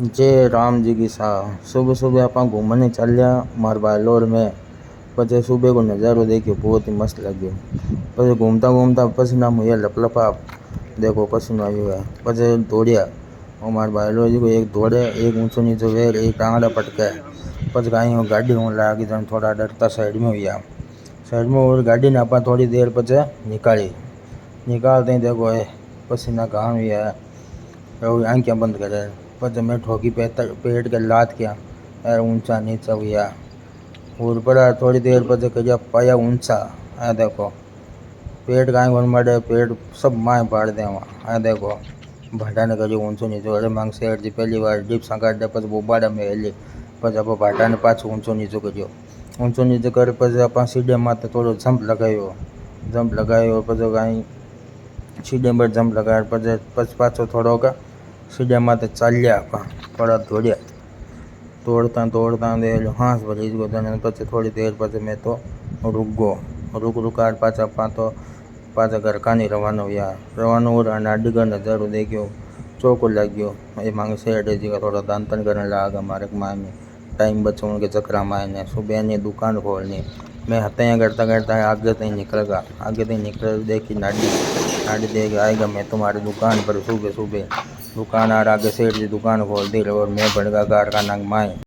जय राम जी की साह। सुबह सुबह आप घूमने चल लिया मार बालोर में। पचे सुबह को नज़ारो देखियो बहुत ही मस्त लग्यो। पचे घूमता घूमता पसीना मुझे लपलपा देखो पसीना आयो है। पचे दौड़िया और मार बालोर जी को एक दौड़े एक ऊंचो नीचो वेर एक टांगड़ा पटके। पच गाई गाड़ी होने लगी जन थोड़ा डरता साइड में हुआ। साइड में और गाड़ी ने आप थोड़ी देर पचे निकालते ही देखो है पसीना कहाँ हुआ है। आंखें बंद करे पच मैं ठोकी पेट के लात किया यार ऊंचा नीचा हुआ और पड़ा थोड़ी देर पचे करिया पाया ऊंचा। आ देखो पेट गाय घन मरे पेट सब माए पाड़ दे वहाँ। आ देखो भाटा ने करियो ऊंचो नीचो। अरे मांग सेठ जी पहली बार डिप संकाट दे पच बोबाड़ा में हेली पच आप भाटा ने पाछो ऊंचो नीचो करियो। ऊंचो नीचो कर पच आप सीढ़े माथे थोड़ो जंप लगायो पच गाई सीढ़े पर जंप लगाया पच पाछो थोड़ो का सीढ़े माथे चालिया पड़ा दौड़िया दौड़ता दे हाँस भरी गो तने पचे थोड़ी देर पचे मैं तो रुकार पाछा पाछा घर कानी रवाना हुआ और नाडी का नज़ारो देखियो चौको लग्यो। ये मांगे सेठ जी का थोड़ा दान तन करने लगा मारे माए में टाइम बचाने के चक्कर मायने सुबह ने दुकान खोलनी। मैं हत्या करता करता आगे तक निकल देखी नाडी देख आएगा मैं तुम्हारी दुकान पर सुबह सुबह दुकान आ आगे सेठ जी दुकान खोल दी और मैं भड़का कारखाना माए।